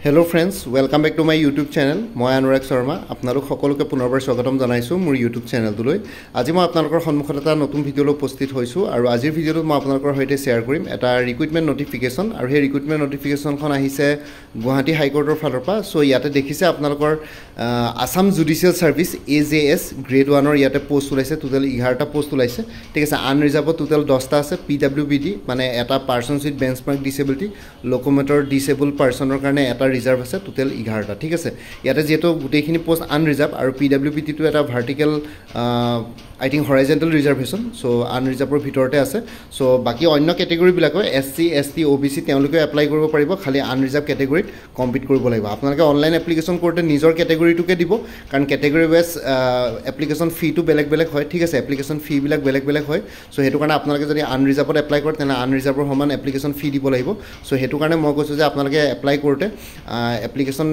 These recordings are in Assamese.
Hello friends, welcome back to my YouTube channel. মই অনুৰাগ শৰ্মা আপোনালোক সকলোকে পুনৰবাৰ স্বাগতম জনাইছো মোৰ YouTube চেনেলটোলৈ। আজি মই আপোনালোকৰ সন্মুখত এটা নতুন ভিডিঅ' লৈ উপস্থিত হৈছো আৰু আজিৰ ভিডিঅ'টোত মই আপোনালোকৰ সৈতে শেয়াৰ কৰিম এটা ৰিক্ৰুটমেন্ট নটিফিকেশন আৰু সেই ৰিক্ৰুটমেন্ট নটিফিকেশনখন আহিছে গুৱাহাটী হাইকোৰ্টৰ ফালৰ পৰা। সো ইয়াতে দেখিছে আপোনালোকৰ Assam judicial service AJS grade 1 ৰ ইয়াতে পোষ্ট ওলাইছে টোটাল 11টা পোষ্ট ওলাইছে ঠিক আছে আনৰিজাৰ্ভ টোটাল 10টা আছে PWBD মানে এটা person with benchmark disability locomotor disabled পাৰসনৰ কাৰণে এটা ৰিজাৰ্ভ আছে টোটাল 11টা ঠিক আছে ইয়াতে যেটো গুটেখিনি পোষ্ট আনৰিজাৰ্ভ আৰু PWBD টো এটা vertical I think horizontal reservation so unreserved ভিতৰতে আছে so বাকি অন্য ক্যাটেগৰি বিলাক SC ST OBC তেওঁলোকে এপ্লাই কৰিব পাৰিব খালি unreserved ক্যাটেগৰিত কমপ্লিট কৰিব লাগিব আপোনালোকে অনলাইন এপ্লিকেশন কৰোতে নিজৰ ক্যাটেগৰিটোকে দিব কাৰণ ক্যাটেগৰি ওয়াইজ এপ্লিকেশন ফি টো বেলেগ বেলেগ হয় ঠিক আছে এপ্লিকেশন ফি বিলাক বেলেগ বেলেগ হয় সো হেতু কাৰণে আপোনালোকে যদি unreserved এপ্লাই কৰে তেনে unreserved সমান এপ্লিকেশন ফি দিব লাগিব সো হেতু কাৰণে মই কৈছো যে আপোনালোকে এপ্লাই কৰোতে এপ্লিকেশন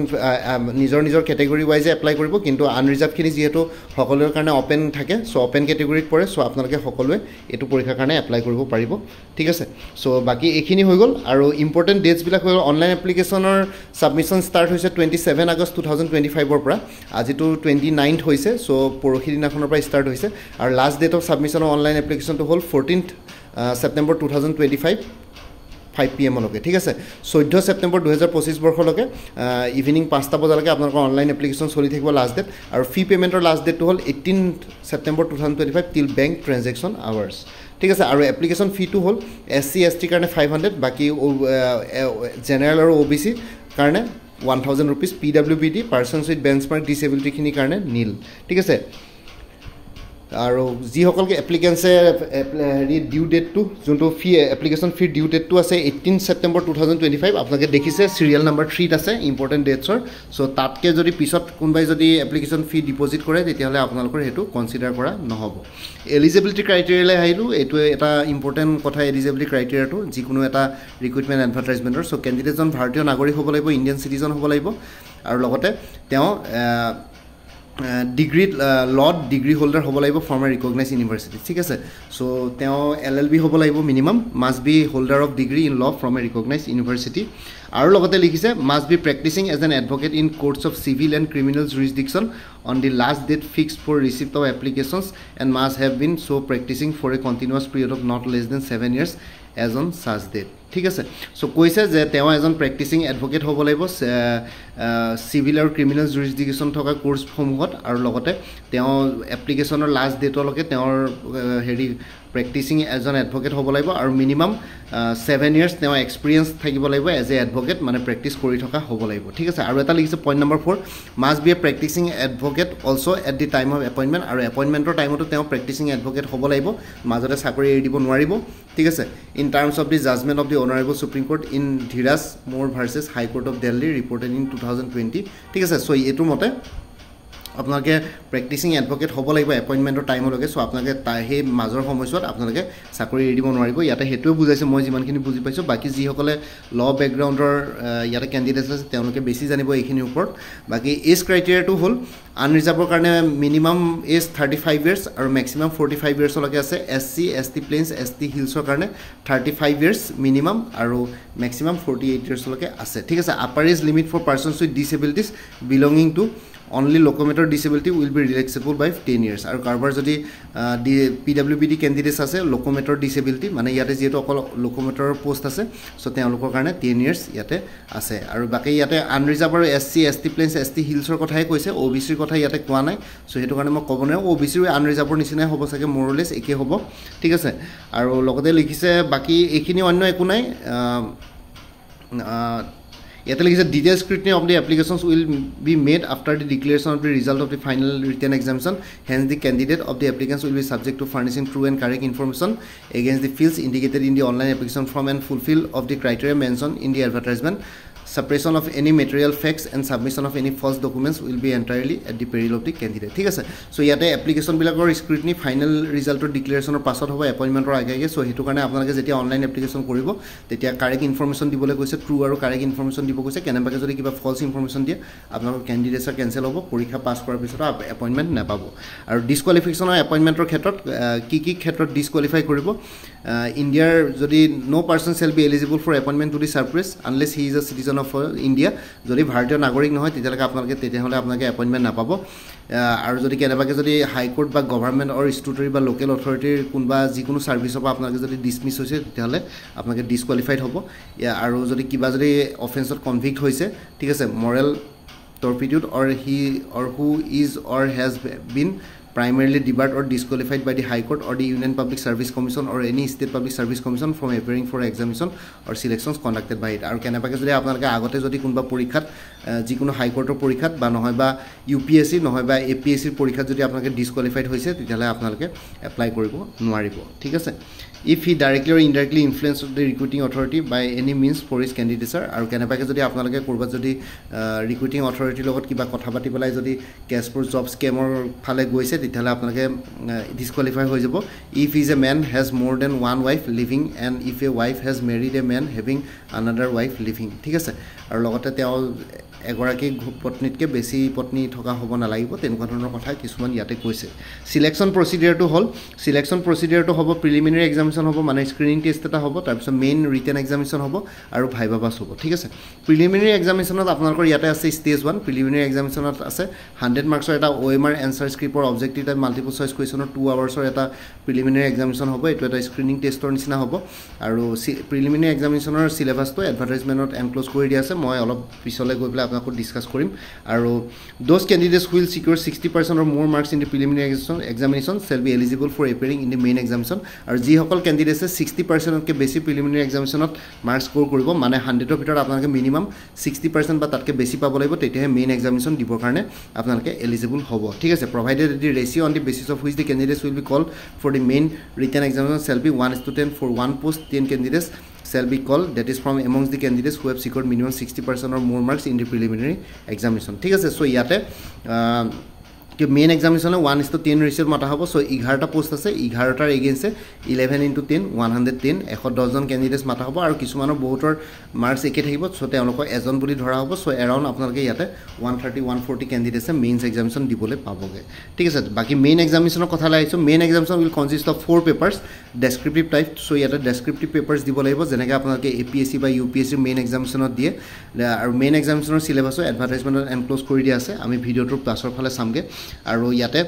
নিজৰ ক্যাটেগৰি ওয়াইজ এপ্লাই কৰিব কিন্তু unreserved খিনি যেহেতু সকলোৰ কাৰণে ওপেন থাকে সো ওপেন ক্যাটেগৰিত পৰে সো আপোনালোকে সকলোৱে এটো পৰীক্ষাৰ কাৰণে এপ্লাই কৰিব পাৰিব ঠিক আছে সো বাকি এখিনি হৈ গল আৰু ইম্পৰ্টেন্ট ডেটস বিলাক হৈ অনলাইন এপ্লিকেশনৰ সাবমিশন স্টাৰ্ট হৈছে 27 আগষ্ট 2025 ৰ পৰা আজি তো 29th হৈছে সো পৰখি দিনাখনৰ পৰা স্টাৰ্ট হৈছে আৰু last date of submission online application তো হল 14th September 2025 5 PM লকে ঠিক আছে 14 September 2025 বৰ্ষলৈকে ইভিনিং 5টা বজালৈকে আপোনালোকৰ অনলাইন এপ্লিকেশন চলি থাকিব লাষ্ট ডেট আৰু ফি পেমেন্টৰ লাষ্ট ডেট হল 18th September 2025 till bank transaction hours ঠিক আছে আৰু এপ্লিকেশন ফি টো হল SC ST কাৰণে 500 বাকি জেনাৰেল আৰু OBC কাৰণে 1000 rupees PWBD persons with benchmark disability খিনি কাৰণে নীল ঠিক আছে আৰু যি সকলকে এপ্লিকেন্টে ডিউ ডেট টু যোনটো ফি এপ্লিকেশন ফি ডিউ ডেট টু আছে 18 September 2025 আপোনালোকে দেখিছে সিৰিয়াল নম্বৰ 3 আছে ইম্পৰ্টেন্ট ডেটছৰ সো তাতকে যদি পিছত কোনবাই যদি এপ্লিকেশন ফি ডিপোজিট কৰে তেতিয়াহলে আপোনালোকৰ হেতু কনসিডাৰ কৰা নহব এলিজিবিলিটি ক্ৰাইটেৰিয়ালৈ আহিলো এটো এটা ইম্পৰ্টেন্ট কথা এলিজিবিলিটি ক্ৰাইটেৰিয়াটো যি কোনো এটা ৰিক্ৰুটমেন্ট এডভাৰটাইজমেন্টৰ সো ক্যান্ডিডেটজন ভাৰতীয় নাগৰিক হ'ব লাগিব ইণ্ডিয়ান সিটিজেন হ'ব লাগিব আৰু লগতে তেওঁ ডিগ্ৰী লট ডিগ্ৰী হোল্ডাৰ হ'ব লাগিব ফ্ৰম এ ৰিকগনাইজড ইউনিভাৰ্সিটি ঠিক আছে সো তেওঁ LLB হ'ব লাগিব minimum must be holder of degree in law from a recognised university আৰু লগতে লিখিছে must be practising as an advocate in courts of civil and criminal jurisdiction on the last date fixed for receipt of applications and must have been so practicing for a continuous period of not less than 7 years as on such date ঠিক আছে সো কৈছে যে তেওঁ এজন প্ৰেক্টিসিং এডভোকেট হ'ব লাগিব সিভিল আৰু ক্ৰিমিনেল জুৰিসডিকশন থকা কোৰ্স সমূহত আৰু লগতে তেওঁ এপ্লিকেশনৰ লাষ্ট ডেটলৈকে তেওঁৰ হেৰি প্ৰেক্টিসিং এজন এডভোকেট হ'ব লাগিব আৰু মিনিমাম 7 ইয়াৰ্স তেওঁ এক্সপেৰিয়েন্স থাকিব লাগিব এজ এ এডভোকেট মানে প্ৰেক্টিস কৰি থকা হ'ব লাগিব ঠিক আছে আৰু এটা লিখিছে point number 4 must be a practising advocate also at the time of appointment আৰু এপইন্টমেন্টৰ টাইমতো তেওঁ প্ৰেক্টিসিং এডভোকেট হ'ব লাগিব মাজতে চাকৰি এৰি দিব নোৱাৰিব ঠিক আছে in terms of the judgement of the Honorable Supreme Court in Dhiras More versus High Court of Delhi reported in 2020 ঠিক আছে সো এটো মতে আপোনালোকে প্ৰেক্টিসিং এডভোকেট হ'ব লাগিব এপইন্টমেন্টৰ টাইমলৈকে সো আপোনালোকে তাহে মাজৰ সময়ছোৱাত আপোনালোকে চাকৰি এৰি দিব নোৱাৰিব ইয়াতে হেতুৱে বুজাইছে মই যিমানখিনি বুজি পাইছো বাকি যি সকলে ল বেকগ্ৰাউণ্ডৰ ইয়াতে ক্যান্ডিডেটছ আছে তেওঁলোকে বেছি জানিব এইখিনিৰ ওপৰত বাকি এজ ক্ৰাইটেৰিয়াটো হল আনৰিজাৰ্ভৰ কাৰণে মিনিমাম এজ 35 ইয়াৰ্স আৰু ম্যাক্সিমাম 45 ইয়াৰ্স লৈকে আছে SC ST প্লেইনছ ST হিলছৰ কাৰণে 35 ইয়াৰ্স মিনিমাম আৰু ম্যাক্সিমাম 48 ইয়াৰ্স লৈকে আছে ঠিক আছে upper age limit for persons with disabilities belonging to only locomotor disability will be relaxable by 10 years আৰু কাৰবাৰ যদি PWBD candidates আছে locomotor disability মানে ইয়াতে যেটো অকল locomotor post আছে সো তেওঁলোকৰ কাৰণে 10 years ইয়াতে আছে আৰু বাকি ইয়াতে unreserved আৰু SC ST plains ST hillsৰ কথাই কৈছে OBC ৰ কথা ইয়াতে কোৱা নাই সো হেতু কাৰণে মই ক'ব নোৱাৰো OBC ৰ unreserved নিচিনা হ'ব চাগে মোৰলেস একে হ'ব ঠিক আছে আৰু লগতে লিখিছে বাকি এখিনি অন্য একো নাই Yet like detailed scrutiny of the applications will be made after the declaration of the result of the final written examination. Hence, the candidate of the applicants will be subject to furnishing true and correct information against the fields indicated in the online application form and fulfill of the criteria mentioned in the advertisement. Suppression of any material facts and submission of any false documents will be entirely at the peril of the candidate ঠিক আছে সো ইয়াতে এপ্লিকেশন বিলাকৰ স্ক্ৰুটিনি ফাইনাল ৰিজাল্টৰ ডিক্লেৰেচনৰ পাছত হ'ব এপইন্টমেন্টৰ আগে সো হেতু কাৰণে আপোনালোকে যেতিয়া অনলাইন এপ্লিকেশন কৰিব তেতিয়া কাৰেক্ট ইনফৰমেশন দিবলৈ কৈছে ট্ৰু আৰু কাৰেক্ট ইনফৰমেশন দিব কৈছে কেনেবাকে যদি কিবা ফলস ইনফৰমেশন দিয়ে আপোনালোকৰ ক্যান্ডিডেটছৰ কেনসেল হ'ব পৰীক্ষা পাছ কৰাৰ পিছত এপইন্টমেন্ট নাপাব আৰু ডিসকোৱালিফিকেশনৰ এপইন্টমেন্টৰ ক্ষেত্ৰত কি ক্ষেত্ৰত ডিসকোৱালিফাই কৰিব ইণ্ডিয়াৰ যদি নো person shall be eligible for appointment to the surface unless he is a citizen of India যদি ভাৰতীয় নাগৰিক নহয় তেতিয়াহ'লে আপোনালোকে এপইণ্টমেণ্ট নাপাব আৰু যদি কেনেবাকৈ যদি হাইকোৰ্ট বা গভৰ্ণমেণ্ট অৰ ষ্টেটুটৰী বা লোকেল অথৰিটিৰ কোনোবা যিকোনো ছাৰ্ভিচৰ পৰা আপোনালোকে যদি ডিছমিছ হৈছে তেতিয়াহ'লে আপোনালোকে ডিছকুৱালিফাইড হ'ব আৰু যদি কিবা যদি অফেন্সত কনভিক্ট হৈছে ঠিক আছে Morrell torpedoed or he or who is or has been primarily debarred or disqualified by the High Court or the Union Public Service Commission or any state public service commission from appearing for examination or selections conducted by it. আৰু কেনেবাকৈ যদি আপোনালোকে আগতে যদি কোনোবা পৰীক্ষাত যিকোনো হাই কোৰ্টৰ পৰীক্ষাত বা নহয় বা UPSC নহয় বা APSCৰ পৰীক্ষাত যদি আপোনালোকে ডিছকুৱালিফাইড হৈছে তেতিয়াহ'লে আপোনালোকে এপ্লাই কৰিব নোৱাৰিব ঠিক আছে if he directly or indirectly influenced the recruiting authority by any means for his candidature আৰু কেনেবাকৈ যদি আপোনালোকে কৰবাত যদি ৰিক্ৰুটিং অথৰিটিৰ লগত কিবা কথা পাতি পেলাই যদি কেছপুৰ জব স্কেমৰ ফালে গৈছে তেতিয়াহ'লে আপোনালোকে ডিছকুৱালিফাই হৈ যাব if he is a man has more than one wife living and if a wife has married a man having another wife living ঠিক আছে আৰু লগতে তেওঁ এগৰাকী পত্নীতকৈ বেছি পত্নী থকা হ'ব নালাগিব তেনেকুৱা ধৰণৰ কথা কিছুমান ইয়াতে কৈছে সিলেকশ্যন প্ৰচিডিউৰটো হ'ব প্ৰিলিমিনাৰী এক্সামিনেশ্যন হ'ব মানে স্ক্ৰিনিং টেষ্ট এটা হ'ব তাৰপিছত মেইন ৰিটেন এক্সামিনেশ্যন হ'ব আৰু ভাইভা পাছ হ'ব ঠিক আছে প্ৰিলিমিনাৰী এক্সামিনেশ্যনত আপোনালোকৰ ইয়াতে আছে ষ্টেজ 1 প্ৰিলিমিনাৰী এক্সামিনেশ্যনত আছে 100 মাৰ্কছৰ এটা OMR এনচাৰ স্ক্ৰিপ্টৰ অবজেক্টিভ টাইপ মাল্টিপল চইচ কুৱেশ্যনৰ 2 আৱাৰ্ছৰ এটা প্ৰিলিমিনাৰী এক্সামিনেশ্যন হ'ব এইটো এটা স্ক্ৰিনিং টেষ্টৰ নিচিনা হ'ব আৰু প্ৰিলিমিনাৰী এক্সামিনেশ্যনৰ চিলেবাছটো এডভাৰটাইজমেণ্টত এনক্ল'জ কৰি দিয়া আছে মই অলপ পিছলৈ গৈ পেলাই আপোনালোকক ডিছকাছ কৰিম আৰু those candidates will secure 60% or more marks in the preliminary examination shall be eligible for appearing in the main examination আৰু যিসকল কেণ্ডিডেটছে 60%তকৈ বেছি প্ৰিলিমিনাৰী এক্সামিনেশ্যনত মাৰ্কছ স্ক'ৰ কৰিব মানে 100ৰ ভিতৰত আপোনালোকে মিনিমাম 60% বা তাতকৈ বেছি পাব লাগিব তেতিয়াহে মেইন এক্সামিনেশ্যন দিবৰ কাৰণে আপোনালোকে এলিজিবল হ'ব ঠিক আছে provided the ratio' on the basis of which the candidates will be call for the main written examination shall be 1:10 for one post 10 candidates shall be called that is from amongst the candidates who have secured minimum 60% or more marks in the preliminary examination ঠিক আছে সো ইয়াতে মেইন এক্সামিনেশ্যনে 1:10 ৰেচিঅ'ত মতা হ'ব সো 11টা পোষ্ট আছে 11টাৰ এগেইনষ্টে 11 × 10 110 110জন কেণ্ডিডেটছ মতা হ'ব আৰু কিছুমানৰ বহুতৰ মাৰ্কছ একে থাকিব সো তেওঁলোকক এজন বুলি ধৰা হ'ব সো এৰাউণ্ড আপোনালোকে ইয়াতে 130 140 কেণ্ডিডেটছে মেইনছ এক্সামিনেশ্যন দিবলৈ পাবগৈ ঠিক আছে বাকী মেইন এক্সামিনেশ্যনৰ কথা আহিছোঁ main examination will consist of 4 papers descriptive type so ইয়াতে ডেছক্ৰিপটিভ পেপাৰ্ছ দিব লাগিব যেনেকৈ আপোনালোকে APSC বা UPSC মেইন এক্সামিনেশ্যনত দিয়ে আৰু মেইন এক্সামিনেশ্যনৰ চিলেবাছো এডভাৰটাইজমেণ্টত এনক্ল'জ কৰি দিয়া আছে আমি ভিডিঅ'টোৰ পাছৰ ফালে চামগৈ আৰু ইয়াতে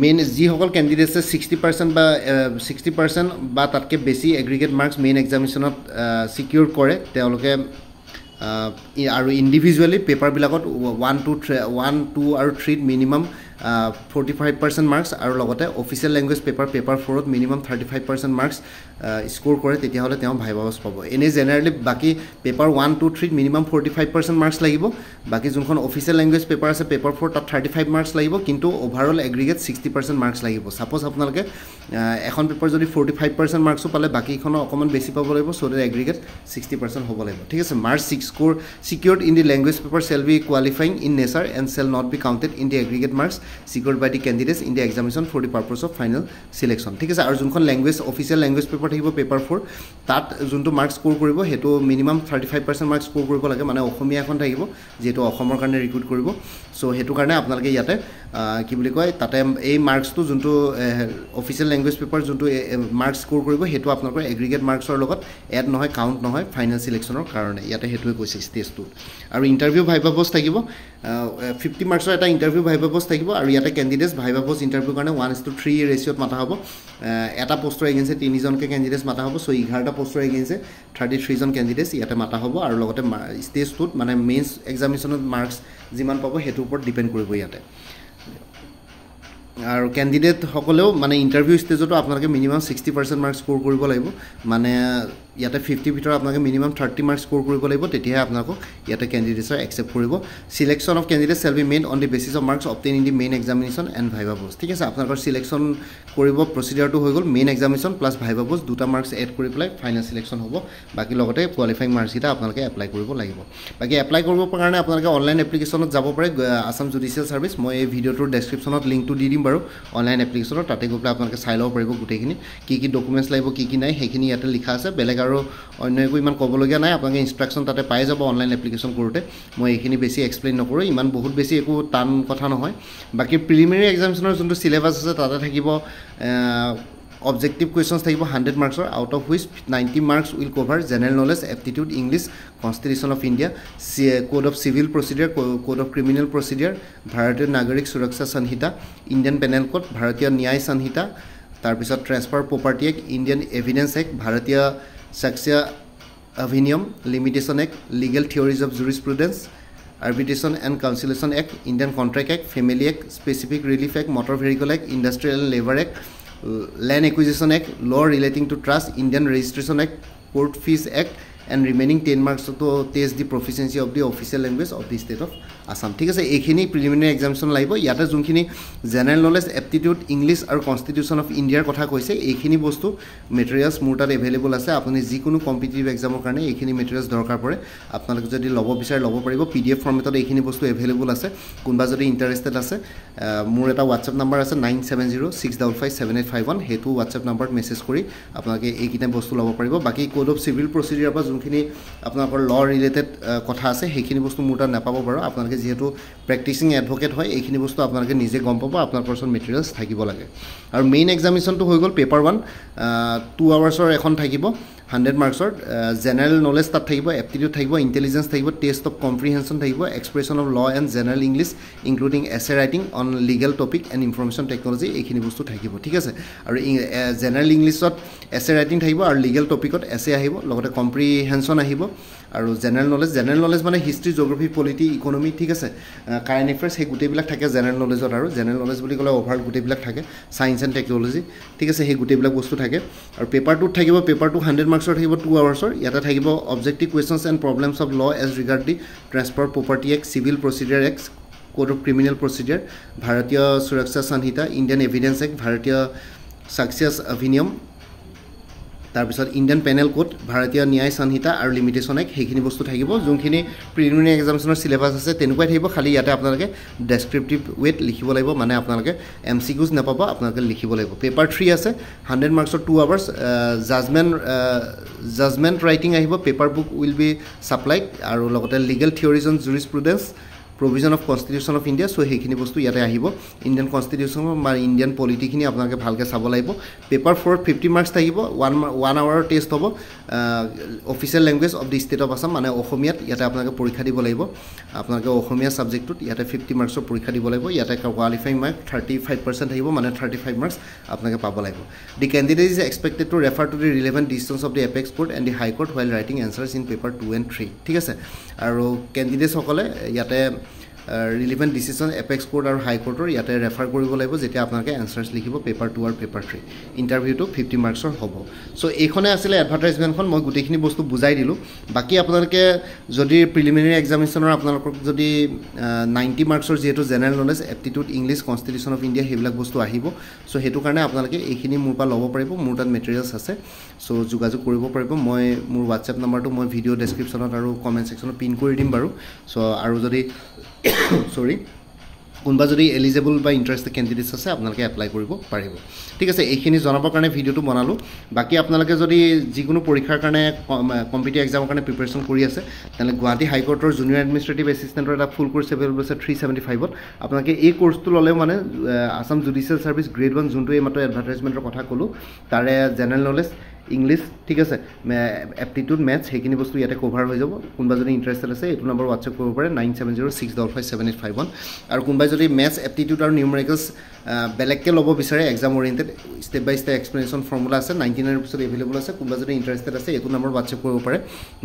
মেইন যিসকল কেণ্ডিডেটছে 60% বা 60% বা তাতকৈ বেছি এগ্ৰিগেট মাৰ্কছ মেইন এক্সামিনেশ্যনত চিকিউৰ কৰে তেওঁলোকে আৰু ইণ্ডিভিজুৱেলি পেপাৰবিলাকত 1 2 আৰু 3 মিনিমাম 45% মাৰ্কছ আৰু লগতে অফিচিয়েল লেংগুৱেজ পেপাৰ 4ত মিনিমাম 35% মাৰ্কছ স্ক'ৰ কৰে তেতিয়াহ'লে তেওঁ ভাইভা পাছ পাব এনেই জেনেৰেলি বাকী পেপাৰ 1 2 3 মিনিমাম 45% মাৰ্কছ লাগিব বাকী যোনখন অফিচিয়েল লেংগুৱেজ পেপাৰ আছে পেপাৰ 4 তাত 35 মাৰ্কছ লাগিব কিন্তু অভাৰঅল এগ্ৰিগেট 60% মাৰ্কছ লাগিব ছাপ'জ আপোনালোকে এখন পেপাৰ যদি 45% মাৰ্কছো পালে বাকীখনৰ অকণমান বেছি পাব লাগিব চ' ডেট এগ্ৰিগেট 60% হ'ব লাগিব ঠিক আছে marks score secured in the language paper shall be qualifying in nature and shall not be counted in the aggregate marks secured by the candidates in the examination for the purpose of final selection ঠিক আছে আৰু যোনখন লেংগুৱেজ অফিচিয়েল লেংগুৱেজ পেপাৰ থাকিব পেপাৰ 4 তাত যোনটো মাৰ্কছ স্ক'ৰ কৰিব সেইটো মিনিমাম 35% মাৰ্কছ স্ক'ৰ কৰিব লাগে মানে অসমীয়া এখন থাকিব যিহেতু অসমৰ কাৰণে ৰিক্ৰুট কৰিব চ' সেইটো কাৰণে আপোনালোকে ইয়াতে কি বুলি কয় তাতে এই মাৰ্কছটো যোনটো অফিচিয়েল লেংগুৱেজ পেপাৰ যোনটো মাৰ্কছ স্ক'ৰ কৰিব সেইটো আপোনালোকৰ এগ্ৰিগেট মাৰ্কছৰ লগত এড নহয় কাউণ্ট নহয় ফাইনেল চিলেকশ্যনৰ কাৰণে ইয়াতে সেইটোৱে কৈছে ষ্টেজটোত আৰু ইণ্টাৰভিউ ভাইভা পোষ্ট থাকিব 50 মাৰ্কছৰ এটা ইণ্টাৰভিউ ভাইভা পোষ্ট থাকিব আৰু ইয়াতে কেণ্ডিডেটছ ভাইভা পোষ্ট ইণ্টাৰভিউ কাৰণে 1:3 ৰেচিঅ'ত মাতা হ'ব এটা পোষ্টৰ এগেইনষ্টে 3জনকৈ কেণ্ডিডেটছ মাতা হ'ব চ' 11টা পোষ্টৰ এগেইনষ্টে 33জন কেণ্ডিডেটছ ইয়াতে মাতা হ'ব আৰু লগতে ষ্টেজটোত মানে মেইনছ এক্সামিনেশ্যনত মাৰ্কছ যিমান পাব সেইটোৰ ওপৰত ডিপেণ্ড কৰিব ইয়াতে আৰু কেণ্ডিডেটসকলেও মানে ইণ্টাৰভিউ ষ্টেজতো আপোনালোকে মিনিমাম 60% মাৰ্কছ স্ক'ৰ কৰিব লাগিব মানে ইয়াতে 50 ভিতৰত আপোনালোকে মিনিমাম 30 মাৰ্কছ স্ক'ৰ কৰিব লাগিব তেতিয়াহে আপোনালোকক ইয়াতে কেণ্ডিডেটছৰ একচেপ্ট কৰিব selection of candidates shell be made on the basis of marks obtain in the main examination and viva post ঠিক আছে আপোনালোকৰ চিলেকশ্যন কৰিব প্ৰচিডিউৰটো হৈ গ'ল main examination plus viva post দুটা মাৰ্কছ এড কৰি পেলাই ফাইনেল চিলেকশ্যন হ'ব বাকী লগতে কোৱালিফাইং মাৰ্কছকেইটা আপোনালোকে এপ্লাই কৰিব লাগিব বাকী এপ্লাই কৰিবৰ কাৰণে আপোনালোকে অনলাইন এপ্লিকেশ্যনত যাব পাৰে আছাম জুডিচিয়েল ছাৰ্ভিচ মই এই ভিডিঅ'টোৰ ডেছক্ৰিপশ্যনত লিংকটো দি দিম বাৰু অনলাইন এপ্লিকেশ্যনত তাতে গৈ পেলাই আপোনালোকে চাই ল'ব পাৰিব গোটেইখিনি কি ডকুমেণ্টছ লাগিব কি নাই সেইখিনি ইয়াতে লিখা আছে বেলেগ আৰু অন্য একো ইমান ক'বলগীয়া নাই আপোনালোকে ইনষ্ট্ৰাকশ্যন তাতে পাই যাব অনলাইন এপ্লিকেশ্যন কৰোঁতে মই এইখিনি বেছি এক্সপ্লেইন নকৰোঁ ইমান বহুত বেছি একো টান কথা নহয় বাকী প্ৰিলিমিনাৰী এক্সামিনেশ্যনৰ যোনটো চিলেবাছ আছে তাতে থাকিব অবজেক্টিভ কুৱেশ্যনছ থাকিব 100 মাৰ্কছৰ out of which 90 marks will cover general knowledge aptitude English constitution of India code of civil procedure code of criminal procedure ভাৰতীয় নাগৰিক সুৰক্ষা সংহিতা ইণ্ডিয়ান পেনেল কোড ভাৰতীয় ন্যায় সংহিতা তাৰপিছত transfer property act Indian evidence act ভাৰতীয় সাক্ষ্য অধিনিয়ম limitation act legal theories of jurisprudence Arbitration and Conciliation Act, Indian Contract Act, Family Act, Specific Relief Act, Motor Vehicle Act, Industrial and Labor Act, Land Acquisition Act, Law Relating to Trust, Indian Registration Act, Court Fees Act, and remaining 10 marks to test the proficiency of the official language of the state of Assam. ঠিক আছে এইখিনি প্ৰিলিমিনাৰী এক্সামিনেশ্যন লাগিব ইয়াতে যোনখিনি জেনেৰেল নলেজ এপ্টিটিউড ইংলিছ আৰু কনষ্টিটিউশ্যন অফ ইণ্ডিয়াৰ কথা কৈছে এইখিনি বস্তু মেটেৰিয়েলছ মোৰ তাত এভেইলেবল আছে আপুনি যিকোনো কম্পিটিটিভ এক্সামৰ কাৰণে এইখিনি মেটেৰিয়েলছ দৰকাৰ পৰে আপোনালোকে যদি ল'ব বিচাৰে ল'ব পাৰিব PDF ফৰ্মেটত এইখিনি বস্তু এভেইলেবল আছে কোনোবা যদি ইণ্টাৰেষ্টেড আছে মোৰ এটা হোৱাটছএপ নাম্বাৰ আছে 9706557851 সেইটো হোৱাটছএপ নাম্বাৰত মেছেজ কৰি আপোনালোকে এইখিনি বস্তু ল'ব পাৰিব বাকি কোড অফ চিভিল প্ৰচিডিউৰ পৰা যোনখিনি আপোনালোকৰ ল ৰিলেটেড কথা আছে সেইখিনি বস্তু মোৰ তাত নাপাব বাৰু আপোনালোকে যেহেতু প্ৰেক্টিচিং এডভোকেট হয় এইখিনি বস্তু আপোনালোকে নিজে গম পাব আপোনাৰ পাৰ্চন মেটেৰিয়েলছ থাকিব লাগে আৰু মেইন এক্সামিনেশ্যনটো হৈ গ'ল পেপাৰ 1 2 আৱাৰ্ছৰ এখন থাকিব 100 মাৰ্কছৰ জেনেৰেল নলেজ তাত থাকিব এপ্টিটিউড থাকিব ইণ্টেলিজেন্স থাকিব টেষ্ট অফ কম্প্ৰিহেনশ্যন থাকিব expression of law and general English including essay writing on legal topic and information technology এইখিনি বস্তু থাকিব ঠিক আছে আৰু জেনেৰেল ইংলিছত এছে ৰাইটিং থাকিব আৰু লিগেল টপিকত এছে আহিব লগতে কম্প্ৰিহেনশ্যন আহিব আৰু জেনেৰেল নলেজ মানে হিষ্ট্ৰী জিঅ'গ্ৰাফি পলিটি ইকনমি ঠিক আছে কাৰেণ্ট এফেয়াৰ্ছ সেই গোটেইবিলাক থাকে জেনেৰেল নলেজত আৰু জেনেৰেল নলেজ বুলি ক'লে অভাৰ গোটেইবিলাক থাকে ছায়েন্স এণ্ড টেকনলজি ঠিক আছে সেই গোটেইবিলাক বস্তু থাকে আৰু পেপাৰ 2 থাকিব পেপাৰ 2 100 মাৰ্কছৰ থাকিব 2 আৱাৰ্ছৰ ইয়াতে থাকিব objective questions and problems of law as regard the transfer property act civil procedure act code of criminal procedure Bharatiya Suraksha সংহিতা ইণ্ডিয়ান এভিডেন্স এক্ট ভাৰতীয় সাক্ষ্য অধিনিয়ম তাৰপিছত ইণ্ডিয়ান পেনেল কোড ভাৰতীয় ন্যায় সংহিতা আৰু লিমিটেশ্যন এক্ট সেইখিনি বস্তু থাকিব যোনখিনি প্ৰিলিমিনাৰী এক্সামিনেশ্যনৰ চিলেবাছ আছে তেনেকুৱাই থাকিব খালি ইয়াতে আপোনালোকে ডেছক্ৰিপটিভ ৱেট লিখিব লাগিব মানে আপোনালোকে MCQs নাপাব আপোনালোকে লিখিব লাগিব পেপাৰ 3 আছে 100 মাৰ্কছৰ 2 আৱাৰ্ছ জাজমেণ্ট ৰাইটিং আহিব paper book will be supplied আৰু লগতে legal theories on jurisprudence provision of constitution of India so সেইখিনি বস্তু ইয়াতে আহিব ইণ্ডিয়ান কনষ্টিটিউশ্যন বা ইণ্ডিয়ান পলিটিখিনি আপোনালোকে ভালকৈ চাব লাগিব পেপাৰ 4 50 মাৰ্কছ থাকিব 1 আৱাৰৰ টেষ্ট হ'ব official language of the state of Assam মানে অসমীয়াত ইয়াতে আপোনালোকে পৰীক্ষা দিব লাগিব আপোনালোকে অসমীয়া ছাবজেক্টটোত ইয়াতে 50 মাৰ্কছৰ পৰীক্ষা দিব লাগিব ইয়াতে কোৱালিফাইং মাৰ্ক 35% থাকিব মানে 35 মাৰ্কছ আপোনালোকে পাব লাগিব the candidate is expected to refer to the relevant decisions of the apex court and the high court while writing answers in paper 2 and 3 ঠিক আছে আৰু কেণ্ডিডেটসকলে ইয়াতে ৰিলেভেণ্ট ডিচিশ্যন এপেক্স কোৰ্ট আৰু হাই কোৰ্টৰ ইয়াতে ৰেফাৰ কৰিব লাগিব যেতিয়া আপোনালোকে এনচাৰ্ছ লিখিব পেপাৰ 2 আৰু পেপাৰ 3 ইণ্টাৰভিউটো 50 মাৰ্কছৰ হ'ব চ' এইখনে আছিলে এডভাৰটাইজমেণ্টখন মই গোটেইখিনি বস্তু বুজাই দিলোঁ বাকী আপোনালোকে যদি প্ৰিলিমিনাৰী এক্সামিনেশ্যনৰ আপোনালোকক যদি 90 মাৰ্কছৰ যিহেতু general knowledge aptitude English constitution of India সেইবিলাক বস্তু আহিব চ' সেইটো কাৰণে আপোনালোকে এইখিনি মোৰ পৰা ল'ব পাৰিব মোৰ তাত মেটেৰিয়েলছ আছে চ' যোগাযোগ কৰিব পাৰিব মই মোৰ হোৱাটছএপ নাম্বাৰটো মই ভিডিঅ' ডেছক্ৰিপশ্যনত আৰু কমেণ্ট ছেকশ্যনত পিন কৰি দিম বাৰু চ' আৰু যদি সৰি কোনোবা যদি এলিজিবল বা ইণ্টাৰেষ্টেড কেণ্ডিডেটছ আছে আপোনালোকে এপ্লাই কৰিব পাৰিব ঠিক আছে এইখিনি জনাবৰ কাৰণে ভিডিঅ'টো বনালোঁ বাকী আপোনালোকে যদি যিকোনো পৰীক্ষাৰ কাৰণে কম্পিটিটিভ এক্সামৰ কাৰণে প্ৰিপেৰেশ্যন কৰি আছে তেনেহ'লে গুৱাহাটী হাইকোৰ্টৰ জুনিয়ৰ এডমিনিষ্ট্ৰেটিভ এছিষ্টেণ্টৰ এটা ফুল কোৰ্চ এভেইলেবল আছে 375ত আপোনালোকে এই কোৰ্চটো ল'লেও মানে আছাম জুডিচিয়েল ছাৰ্ভিচ গ্ৰেড 1 যোনটো এই মাত্ৰ এডভাৰটাইজমেণ্টৰ কথা ক'লোঁ তাৰে জেনেৰেল নলেজ ইংলিছ ঠিক আছে এপ্টিটিউড মেথছ সেইখিনি বস্তু ইয়াতে কভাৰ হৈ যাব কোনোবা যদি ইণ্টাৰেষ্টেড আছে এইটো নম্বৰ হোৱাটছএপ কৰিব পাৰে 9706557851 আৰু কোনোবাই যদি মেথছ এপ্টিটিউড আৰু নিউমেৰিকেলছ বেলেগকৈ ল'ব বিচাৰে এক্সাম অৰিয়েণ্টেড ষ্টেপ বাই ষ্টেপ এক্সপ্লেনেশ্যন ফৰ্মুলা আছে 99 ৰুপিছত এভেইলেবল আছে কোনোবা যদি ইণ্টাৰেষ্টেড আছে এইটো নম্বৰ হোৱাটছএপ কৰিব পাৰে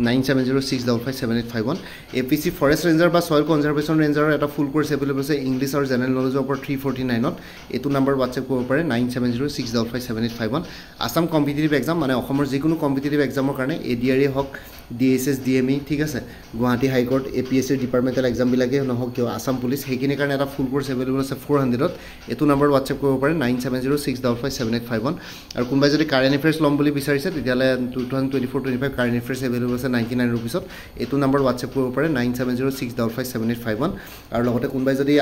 9706557851 APC ফৰেষ্ট ৰেঞ্জাৰ বা ছইল কনজাৰ্ভেশ্যন ৰেঞ্জাৰৰ এটা ফুল কোৰ্চ এভেইলেবল আছে ইংলিছ আৰু জেনেৰেল নলেজৰ ওপৰত 349ত এইটো নম্বৰ হোৱাটছএপ কৰিব পাৰে 9706557851 আছাম কম্পিটিটিভ এক্সাম মানে অসমৰ যিকোনো কম্পিটিটিভ এক্সামৰ কাৰণে ADRE হওক DSS DME ঠিক আছে গুৱাহাটী হাইকোৰ্ট APSC ডিপাৰ্টমেণ্টেল এক্সামবিলাকেই নহওক কিয় আছাম পুলিচ সেইখিনিৰ কাৰণে এটা ফুল কোৰ্চ এভেইলেবল আছে 400ত এইটো নম্বৰ হোৱাটছএপ কৰিব পাৰে 9706557851 আৰু কোনোবাই যদি কাৰেণ্ট এফেয়াৰ্ছ ল'ম বুলি বিচাৰিছে তেতিয়াহ'লে 2024-25 কাৰেণ্ট এফেয়াৰ্ছ এভেইলেবল আছে 99 ৰুপিছত এইটো নম্বৰ হোৱাটছএপ কৰিব পাৰে 9706557851 আৰু লগতে কোনোবাই যদি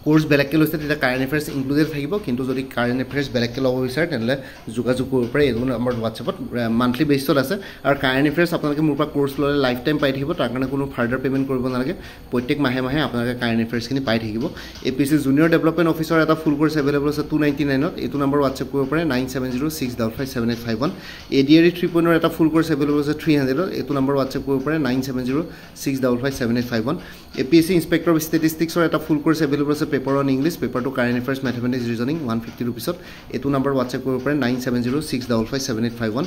কোৰ্স বেলেগকৈ লৈছে তেতিয়া কাৰেণ্ট এফেয়াৰ্ছ ইনক্লুডেড থাকিব কিন্তু যদি কাৰেণ্ট এফেয়াৰ্ছ বেলেগকৈ ল'ব বিচাৰে তেনেহ'লে যোগাযোগ কৰিব পাৰে এইটো নম্বৰ হোৱাটছএপত মান্থলি বেচিছত আছে আৰু কাৰেণ্ট এফেয়াৰ্ছ আপোনালোকে মোৰ পৰা কোৰ্ছ ল'লে লাইফ টাইম পাই থাকিব তাৰ কাৰণে কোনো ফাৰ্ডাৰ পে'মেণ্ট কৰিব নালাগে প্ৰত্যেক মাহে মাহে আপোনালোকে কাৰেণ্ট এফেয়াৰ্ছখিনি পাই থাকিব APSC জুনিয়ৰ ডেভেলপমেণ্ট অফিচৰ এটা ফুল কোৰ্ছ এভেইলেবল আছে 299ত এইটো নম্বৰ হোৱাটছএপ কৰিব পাৰে 9706557851 ADRE 3.0 এটা ফুল কোৰ্ছ এভেইলেবল আছে 300ত এইটো নম্বৰ হোৱাটছএপ কৰিব পাৰে 9706557851 APSC ইনস্পেক্টৰ অফ ষ্টেটিষ্টিক্সৰ এটা ফুল কোৰ্ছ এভেইলেবল আছে পেপাৰ অন ইংলিছ পেপাৰটো কাৰেণ্ট এফেয়াৰ্ছ মেথমেটিক্স ৰিজনিং 150 ৰুপিছত এইটো নম্বৰ হোৱাটছএপ কৰিব পাৰে 9706557851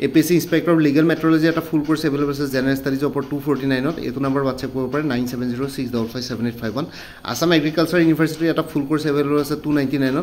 APSC inspector of legal metrology এটা ফুল কোৰ্ছ এভেইলেবল আছে জেনেৰেল ষ্টাডিজৰ ওপৰত 249ত এইটো নম্বৰ হোৱাটছএপ কৰিব পাৰে 9706557851 আসাম এগ্ৰিকালচাৰ ইউনিভাৰ্চিটিৰ এটা ফুল কোৰ্ছ এভেইলেবল আছে 299ত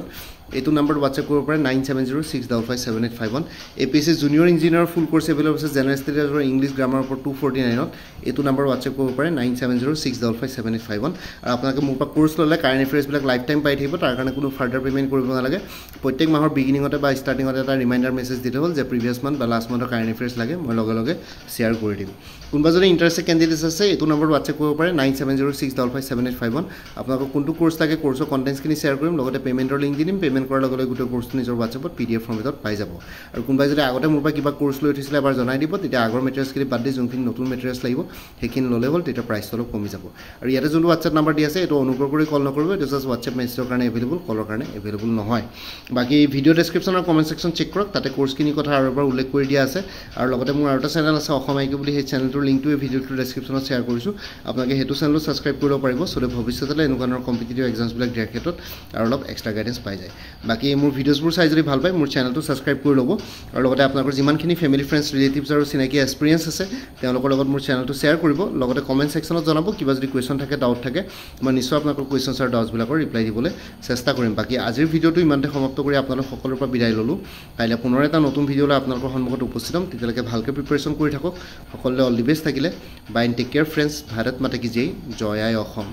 এইটো নম্বৰ হোৱাটছএপ কৰিব পাৰে 9706557851 APSC জুনিয়ৰ ইঞ্জিনিয়াৰ ফুল কোৰ্ছ এভেইলেবল আছে জেনেৰেল ষ্টাডিজৰ ইংলিছ গ্ৰামাৰৰ ওপৰত 249ত এইটো নম্বৰ হোৱাটছএপ কৰিব পাৰে 9706557851 আৰু আপোনালোকে মোৰ পৰা কোৰ্ছ ল'লে কাৰেণ্ট এফেয়াৰ্ছবিলাক লাইফ টাইম পাই থাকিব তাৰ কাৰণে কোনো ফাৰ্ডাৰ পে'মেণ্ট কৰিব নালাগে প্ৰত্যেক মাহৰ বিগিনিঙতে বা ষ্টাৰ্টিঙতে এটা ৰিমাইণ্ডাৰ মেছেজ দিলে হ'ল যে প্ৰিভিয়াছ মান্থ বা লাষ্ট মান্থৰ কাৰেণ্ট এফেয়াৰ্ছ লাগে মই লগে লগে শ্বেয়াৰ কৰি দিম কোনোবা যদি ইণ্টাৰেষ্টেড কেণ্ডিডেটছ আছে এইটো নম্বৰ হোৱাটছএপ কৰিব পাৰে 9706557851 আপোনালোকক কোনটো কোৰ্ছ লাগে কোৰ্ছৰ কণ্টেণ্টছখিনি শ্বেয়াৰ কৰিম লগতে পে'মেণ্টৰ লিংক দি দিম পে'মেণ্ট কৰাৰ লগে লগে গোটেই কোৰ্ছটো নিজৰ হোৱাটছএপত PDF ফৰ্মেটত পাই যাব আৰু কোনোবাই যদি আগতে মোৰ পৰা কিবা কোৰ্ছ লৈ উঠিছিলে এবাৰ জনাই দিব তেতিয়া আগৰ মেটেৰিয়েলছখিনি বাদ দি যোনখিনি নতুন মেটেৰিয়েলছ লাগিব সেইখিনি ল'লে হ'ল তেতিয়া প্ৰাইচটো অলপ কমি যাব আৰু ইয়াতে যোনটো হোৱাটছএপ নাম্বাৰ দি আছে এইটো অনুগ্ৰহ কৰি কল নকৰিব এইটো জাষ্ট হোৱাটছএপ মেছেজৰ কাৰণে এভেইলেবল কলৰ কাৰণে এভেইলেবল নহয় বাকী ভিডিঅ' ডেছক্ৰিপশ্যন আৰু কমেণ্ট ছেকশ্যন চেক কৰক তাতে কোৰ্ছখিনিৰ কথা আৰু এবাৰ উল্লেখ কৰি দিয়া আছে আৰু লগতে মোৰ আৰু এটা চেনেল আছে অসম আইকিউ বুলি সেই চেনেলটোৰ লিংকটো এই ভিডিঅ'টোৰ ডেছক্ৰিপশ্যনত শ্বেয়াৰ কৰিছোঁ আপোনালোকে সেইটো চেনেলত ছাবস্ক্ৰাইব কৰিব পাৰিব চলে ভৱিষ্যতলৈ এনেকুৱা ধৰণৰ কম্পিটিটিভ এক্সামছবিলাক দিয়াৰ ক্ষেত্ৰত আৰু অলপ এক্সট্ৰা গাইডেঞ্চ পাই যায় বাকী মোৰ ভিডিঅ'ছবোৰ চাই যদি ভাল পায় মোৰ চেনেলটো ছাবস্ক্ৰাইব কৰি ল'ব আৰু লগতে আপোনালোকৰ যিমানখিনি ফেমিলি ফ্ৰেণ্ডছ ৰিলেটিভছ আৰু চিনাকি এক্সপিৰিয়েঞ্চ আছে তেওঁলোকৰ লগত মোৰ চেনেলটো শ্বেয়াৰ কৰিব লগতে কমেণ্ট ছেকশ্যনত জনাব কিবা যদি কুৱেশ্যন থাকে ডাউট থাকে মই নিশ্চয় আপোনালোকৰ কুৱেশ্যনছ আৰু ডাউটছবিলাকৰ ৰিপ্লাই দিবলৈ চেষ্টা কৰিম বাকী আজিৰ ভিডিঅ'টো ইমানতে সমাপ্ত কৰি আপোনালোক সকলোৰে পৰা বিদায় ল'লোঁ কাইলৈ পুনৰ এটা নতুন ভিডিঅ'লৈ আপোনালোকৰ সন্মুখত উপস্থিত হ'ম তেতিয়ালৈকে ভালকৈ প্ৰিপেৰেশ্যন কৰি থাকক সকলোৱে অল দি বেষ্ট থাকিলে bye and take care friends Bharat Mata কি জয় জয় আই অসম